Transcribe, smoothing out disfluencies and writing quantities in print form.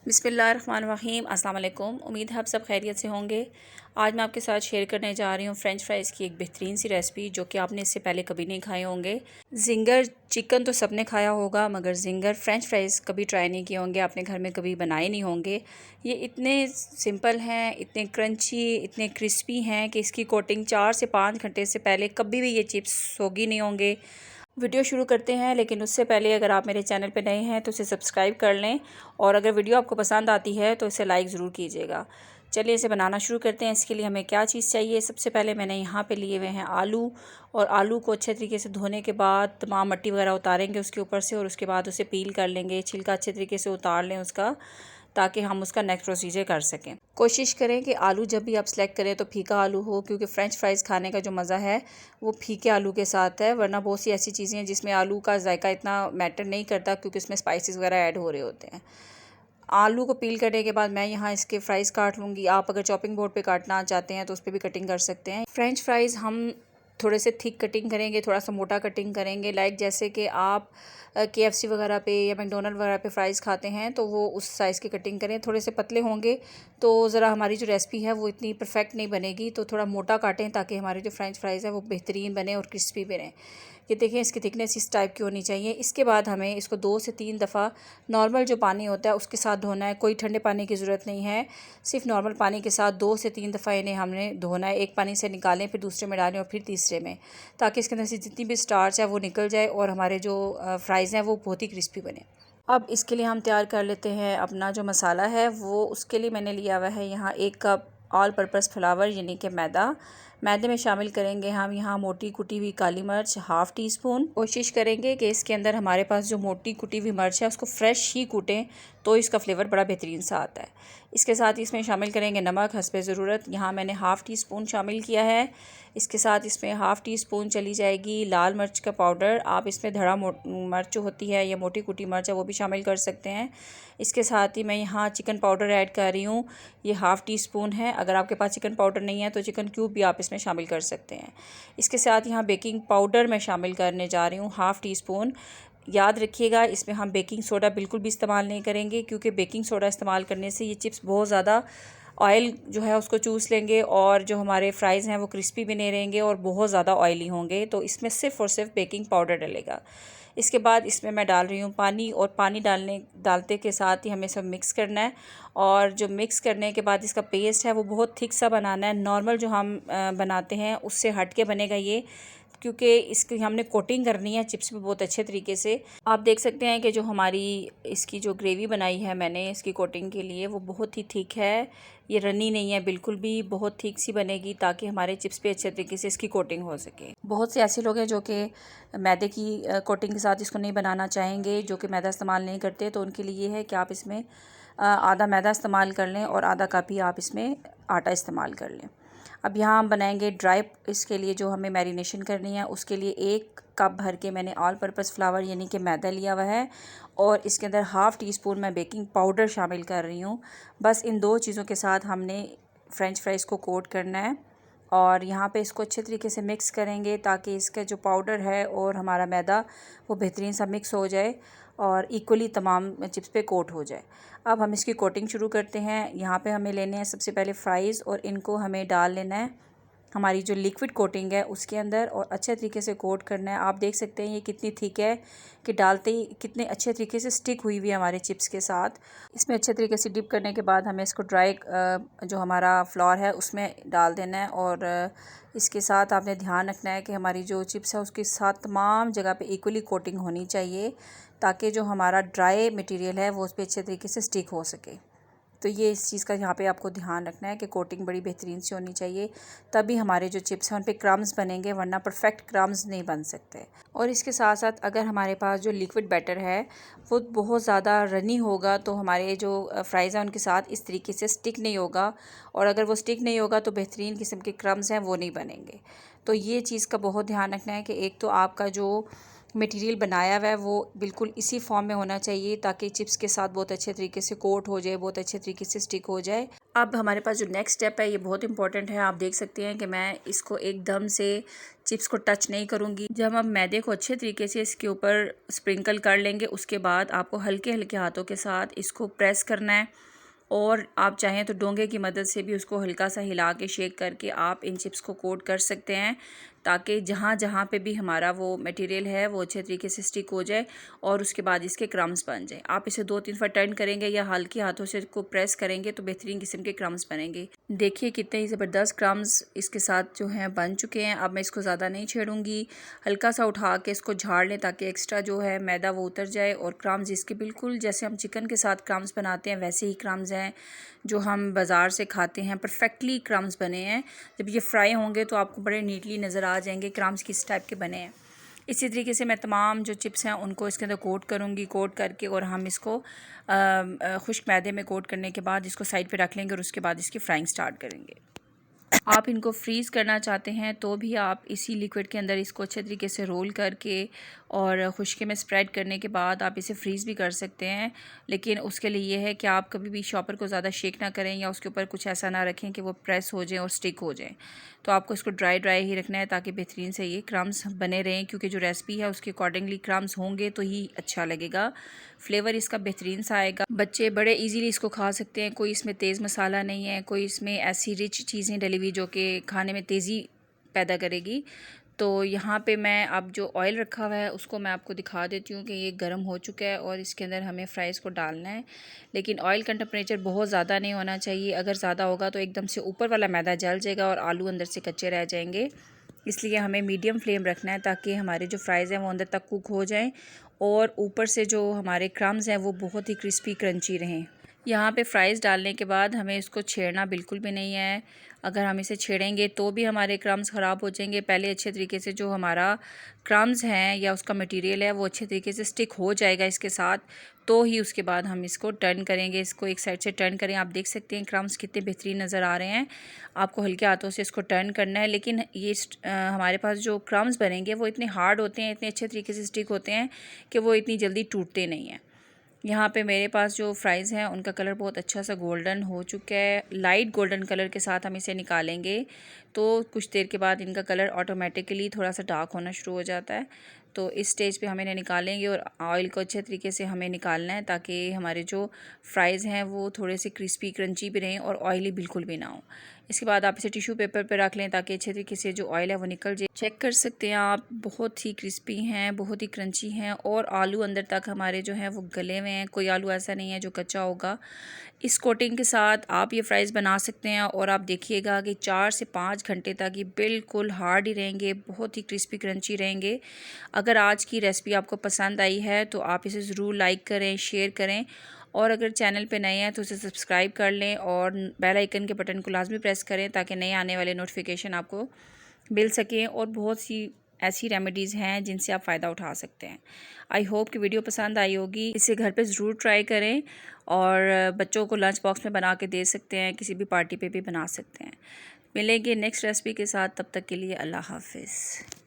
बिस्मिल्लाहिर्रहमानिर्रहीम। अस्सलाम वालेकुम। उम्मीद है आप सब खैरियत से होंगे। आज मैं आपके साथ शेयर करने जा रही हूँ फ़्रेंच फ्राइज़ की एक बेहतरीन सी रेसिपी जो कि आपने इससे पहले कभी नहीं खाए होंगे। जिंगर चिकन तो सबने खाया होगा, मगर जिंगर फ़्रेंच फ्राइज़ कभी ट्राई नहीं किए होंगे, आपने घर में कभी बनाए नहीं होंगे। ये इतने सिंपल हैं, इतने क्रंची, इतने क्रिस्पी हैं कि इसकी कोटिंग 4 से 5 घंटे से पहले कभी भी ये चिप्स सोगी नहीं होंगे। वीडियो शुरू करते हैं, लेकिन उससे पहले अगर आप मेरे चैनल पर नए हैं तो इसे सब्सक्राइब कर लें, और अगर वीडियो आपको पसंद आती है तो इसे लाइक ज़रूर कीजिएगा। चलिए इसे बनाना शुरू करते हैं। इसके लिए हमें क्या चीज़ चाहिए? सबसे पहले मैंने यहाँ पे लिए हुए हैं आलू, और आलू को अच्छे तरीके से धोने के बाद तमाम मिट्टी वगैरह उतारेंगे उसके ऊपर से, और उसके बाद उसे पील कर लेंगे। छिलका अच्छे तरीके से उतार लें उसका, ताकि हम उसका नेक्स्ट प्रोसीजर कर सकें। कोशिश करें कि आलू जब भी आप सेलेक्ट करें तो फीका आलू हो, क्योंकि फ़्रेंच फ्राइज़ खाने का जो मज़ा है वो फीके आलू के साथ है। वरना बहुत सी ऐसी चीज़ें हैं जिसमें आलू का जायका इतना मैटर नहीं करता, क्योंकि उसमें स्पाइसेस वगैरह ऐड हो रहे होते हैं। आलू को पील करने के बाद मैं यहाँ इसके फ्राइज़ काट लूँगी। आप अगर चॉपिंग बोर्ड पे काटना चाहते हैं तो उस पर भी कटिंग कर सकते हैं। फ़्रेंच फ्राइज़ हम थोड़े से थिक कटिंग करेंगे, थोड़ा सा मोटा कटिंग करेंगे। लाइक जैसे कि आप KFC वगैरह पे या मैकडोनल्ड वगैरह पे फ्राइज़ खाते हैं तो वो उस साइज़ की कटिंग करें। थोड़े से पतले होंगे तो ज़रा हमारी जो रेसिपी है वो इतनी परफेक्ट नहीं बनेगी, तो थोड़ा मोटा काटें ताकि हमारे जो फ्रेंच फ्राइज़ है वो बेहतरीन बने और क्रिस्पी बने। ये देखें, इसकी थिकनेस इस टाइप की होनी चाहिए। इसके बाद हमें इसको 2 से 3 दफ़ा नॉर्मल जो पानी होता है उसके साथ धोना है। कोई ठंडे पानी की ज़रूरत नहीं है, सिर्फ नॉर्मल पानी के साथ 2 से 3 दफ़ा इन्हें हमने धोना है। एक पानी से निकालें, फिर दूसरे में डालें और फिर तीसरे में, ताकि इसके अंदर से जितनी भी स्टार्च है वो निकल जाए और हमारे जो फ्राइज़ हैं वो बहुत ही क्रिस्पी बने। अब इसके लिए हम तैयार कर लेते हैं अपना जो मसाला है वो। उसके लिए मैंने लिया हुआ है यहाँ 1 कप ऑल पर्पज़ फ्लावर, यानी कि मैदा। मैदे में शामिल करेंगे हम यहाँ मोटी कुटी हुई काली मिर्च ½ टी स्पून। कोशिश करेंगे कि इसके अंदर हमारे पास जो मोटी कुटी हुई मिर्च है उसको फ्रेश ही कूटें, तो इसका फ्लेवर बड़ा बेहतरीन सा आता है। इसके साथ इसमें शामिल करेंगे नमक हस्बे ज़रूरत। यहाँ मैंने ½ टी स्पून शामिल किया है। इसके साथ इसमें ½ टी स्पून चली जाएगी लाल मिर्च का पाउडर। आप इसमें धड़ा मिर्च जो होती है या मोटी कुटी मिर्च है वो भी शामिल कर सकते हैं। इसके साथ ही मैं यहाँ चिकन पाउडर ऐड कर रही हूँ, ये ½ टी स्पून है। अगर आपके पास चिकन पाउडर नहीं है तो चिकन क्यूब भी आप इसमें शामिल कर सकते हैं। इसके साथ यहाँ बेकिंग पाउडर मैं शामिल करने जा रही हूँ ½ टी स्पून। याद रखिएगा, इसमें हम बेकिंग सोडा बिल्कुल भी इस्तेमाल नहीं करेंगे, क्योंकि बेकिंग सोडा इस्तेमाल करने से ये चिप्स बहुत ज़्यादा ऑयल जो है उसको चूस लेंगे, और जो हमारे फ्राइज़ हैं वो क्रिस्पी भी नहीं रहेंगे और बहुत ज़्यादा ऑयली होंगे। तो इसमें सिर्फ़ और सिर्फ बेकिंग पाउडर डलेगा। इसके बाद इसमें मैं डाल रही हूँ पानी, और पानी डालते के साथ ही हमें सब मिक्स करना है। और जो मिक्स करने के बाद इसका पेस्ट है वो बहुत थिक सा बनाना है। नॉर्मल जो हम बनाते हैं उससे हट के बनेगा ये, क्योंकि इसकी हमने कोटिंग करनी है चिप्स पे बहुत अच्छे तरीके से। आप देख सकते हैं कि जो हमारी इसकी जो ग्रेवी बनाई है मैंने इसकी कोटिंग के लिए, वो बहुत ही थिक है। ये रनी नहीं है बिल्कुल भी, बहुत थिक सी बनेगी ताकि हमारे चिप्स पे अच्छे तरीके से इसकी कोटिंग हो सके। बहुत से ऐसे लोग हैं जो कि मैदे की कोटिंग के साथ इसको नहीं बनाना चाहेंगे, जो कि मैदा इस्तेमाल नहीं करते, तो उनके लिए है कि आप इसमें आधा मैदा इस्तेमाल कर लें और आधा कप ही आप इसमें आटा इस्तेमाल कर लें। अब यहाँ हम बनाएंगे ड्राई। इसके लिए जो हमें मैरिनेशन करनी है उसके लिए 1 कप भर के मैंने ऑल पर्पज़ फ्लावर यानी कि मैदा लिया हुआ है, और इसके अंदर ½ टी स्पून मैं बेकिंग पाउडर शामिल कर रही हूँ। बस इन 2 चीज़ों के साथ हमने फ़्रेंच फ्राइज़ को कोट करना है, और यहाँ पे इसको अच्छे तरीके से मिक्स करेंगे ताकि इसका जो पाउडर है और हमारा मैदा वो बेहतरीन सा मिक्स हो जाए और इक्वली तमाम चिप्स पे कोट हो जाए। अब हम इसकी कोटिंग शुरू करते हैं। यहाँ पे हमें लेने हैं सबसे पहले फ्राइज़, और इनको हमें डाल लेना है हमारी जो लिक्विड कोटिंग है उसके अंदर, और अच्छे तरीके से कोट करना है। आप देख सकते हैं ये कितनी थिक है कि डालते ही कितने अच्छे तरीके से स्टिक हुई हुई है हमारे चिप्स के साथ। इसमें अच्छे तरीके से डिप करने के बाद हमें इसको ड्राई जो हमारा फ्लोर है उसमें डाल देना है, और इसके साथ आपने ध्यान रखना है कि हमारी जो चिप्स है उसके साथ तमाम जगह पे इक्वली कोटिंग होनी चाहिए, ताकि जो हमारा ड्राई मटेरियल है वो उस पर अच्छे तरीके से स्टिक हो सके। तो ये इस चीज़ का यहाँ पे आपको ध्यान रखना है कि कोटिंग बड़ी बेहतरीन सी होनी चाहिए, तभी हमारे जो चिप्स हैं उन पे क्रम्स बनेंगे, वरना परफेक्ट क्रम्स नहीं बन सकते। और इसके साथ साथ अगर हमारे पास जो लिक्विड बैटर है वो बहुत ज़्यादा रनी होगा तो हमारे जो फ्राइज़ हैं उनके साथ इस तरीके से स्टिक नहीं होगा, और अगर वो स्टिक नहीं होगा तो बेहतरीन किस्म के क्रम्स हैं वो नहीं बनेंगे। तो ये चीज़ का बहुत ध्यान रखना है कि एक तो आपका जो मटेरियल बनाया हुआ है वो बिल्कुल इसी फॉर्म में होना चाहिए ताकि चिप्स के साथ बहुत अच्छे तरीके से कोट हो जाए, बहुत अच्छे तरीके से स्टिक हो जाए। अब हमारे पास जो नेक्स्ट स्टेप है ये बहुत इंपॉर्टेंट है। आप देख सकते हैं कि मैं इसको एकदम से चिप्स को टच नहीं करूँगी। जब हम मैदे को अच्छे तरीके से इसके ऊपर स्प्रिंकल कर लेंगे उसके बाद आपको हल्के हल्के हाथों के साथ इसको प्रेस करना है, और आप चाहें तो डोंगे की मदद से भी उसको हल्का सा हिला के शेक करके आप इन चिप्स को कोट कर सकते हैं ताकि जहाँ जहाँ पे भी हमारा वो मटेरियल है वो अच्छे तरीके से स्टिक हो जाए और उसके बाद इसके क्रम्स बन जाए। आप इसे 2-3 बार टर्न करेंगे या हल्के हाथों से इसको प्रेस करेंगे तो बेहतरीन किस्म के क्रम्स बनेंगे। देखिए कितने ही ज़बरदस्त क्रम्स इसके साथ जो हैं बन चुके हैं। अब मैं इसको ज़्यादा नहीं छेड़ूंगी, हल्का सा उठा के इसको झाड़ लें ताकि एक्स्ट्रा जो है मैदा वो उतर जाए और क्रम्स इसके बिल्कुल जैसे हम चिकन के साथ क्रम्स बनाते हैं वैसे ही क्रम्स हैं जो हम बाज़ार से खाते हैं। परफेक्टली क्रम्स बने हैं। जब ये फ्राई होंगे तो आपको बड़े नीटली नज़र आ जाएंगे क्रम्स किस टाइप के बने हैं। इसी तरीके से मैं तमाम जो चिप्स हैं उनको इसके अंदर कोट करूँगी, कोट करके और हम इसको खुश्क मैदे में कोट करने के बाद इसको साइड पे रख लेंगे और उसके बाद इसकी फ्राइंग स्टार्ट करेंगे। आप इनको फ्रीज़ करना चाहते हैं तो भी आप इसी लिक्विड के अंदर इसको अच्छे तरीके से रोल करके और खुश्की में स्प्रेड करने के बाद आप इसे फ्रीज़ भी कर सकते हैं। लेकिन उसके लिए ये है कि आप कभी भी शॉपर को ज़्यादा शेक ना करें या उसके ऊपर कुछ ऐसा ना रखें कि वो प्रेस हो जाए और स्टिक हो जाए। तो आपको इसको ड्राई ड्राई ही रखना है ताकि बेहतरीन से ये क्रम्स बने रहें, क्योंकि जो रेसिपी है उसके अकॉर्डिंगली क्रम्स होंगे तो ही अच्छा लगेगा, फ्लेवर इसका बेहतरीन सा आएगा। बच्चे बड़े इजीली इसको खा सकते हैं। कोई इसमें तेज़ मसाला नहीं है, कोई इसमें ऐसी रिच चीज़ें डली हुई जो कि खाने में तेज़ी पैदा करेगी। तो यहाँ पे मैं अब जो ऑयल रखा हुआ है उसको मैं आपको दिखा देती हूँ कि ये गर्म हो चुका है और इसके अंदर हमें फ्राइज़ को डालना है। लेकिन ऑयल का टेम्परेचर बहुत ज़्यादा नहीं होना चाहिए, अगर ज़्यादा होगा तो एकदम से ऊपर वाला मैदा जल जाएगा और आलू अंदर से कच्चे रह जाएंगे। इसलिए हमें मीडियम फ्लेम रखना है ताकि हमारे जो फ्राइज़ हैं वो अंदर तक कुक हो जाएं और ऊपर से जो हमारे क्रम्स हैं वो बहुत ही क्रिस्पी क्रंची रहें। यहाँ पे फ्राइज़ डालने के बाद हमें इसको छेड़ना बिल्कुल भी नहीं है। अगर हम इसे छेड़ेंगे तो भी हमारे क्रम्स ख़राब हो जाएंगे। पहले अच्छे तरीके से जो हमारा क्रम्स हैं या उसका मटेरियल है वो अच्छे तरीके से स्टिक हो जाएगा इसके साथ, तो ही उसके बाद हम इसको टर्न करेंगे। इसको एक साइड से टर्न करें। आप देख सकते हैं क्रम्स कितने बेहतरीन नज़र आ रहे हैं। आपको हल्के हाथों से इसको टर्न करना है। लेकिन ये हमारे पास जो क्रम्स बनेंगे वो इतने हार्ड होते हैं, इतने अच्छे तरीके से स्टिक होते हैं कि वो इतनी जल्दी टूटते नहीं हैं। यहाँ पे मेरे पास जो फ्राइज़ हैं उनका कलर बहुत अच्छा सा गोल्डन हो चुका है। लाइट गोल्डन कलर के साथ हम इसे निकालेंगे तो कुछ देर के बाद इनका कलर ऑटोमेटिकली थोड़ा सा डार्क होना शुरू हो जाता है। तो इस स्टेज पे हम इन्हें निकालेंगे और ऑयल को अच्छे तरीके से हमें निकालना है ताकि हमारे जो फ्राइज़ हैं वो थोड़े से क्रिस्पी क्रंची भी रहें और ऑयली बिल्कुल भी ना हो। इसके बाद आप इसे टिश्यू पेपर पे रख लें ताकि अच्छे तरीके से जो ऑयल है वो निकल जाए। चेक कर सकते हैं आप, बहुत ही क्रिस्पी हैं, बहुत ही क्रंची हैं और आलू अंदर तक हमारे जो हैं वो गले हुए हैं। कोई आलू ऐसा नहीं है जो कच्चा होगा। इस कोटिंग के साथ आप ये फ्राइज़ बना सकते हैं और आप देखिएगा कि 4 से 5 घंटे तक ये बिल्कुल हार्ड ही रहेंगे, बहुत ही क्रिस्पी क्रंची रहेंगे। अगर आज की रेसिपी आपको पसंद आई है तो आप इसे ज़रूर लाइक करें, शेयर करें और अगर चैनल पे नए हैं तो उसे सब्सक्राइब कर लें और बेल आइकन के बटन को लाजमी प्रेस करें ताकि नए आने वाले नोटिफिकेशन आपको मिल सकें। और बहुत सी ऐसी रेमेडीज़ हैं जिनसे आप फ़ायदा उठा सकते हैं। आई होप कि वीडियो पसंद आई होगी। इसे घर पे ज़रूर ट्राई करें और बच्चों को लंच बॉक्स में बना के दे सकते हैं, किसी भी पार्टी पे भी बना सकते हैं। मिलेंगे नेक्स्ट रेसिपी के साथ, तब तक के लिए अल्लाह हाफ़िज़।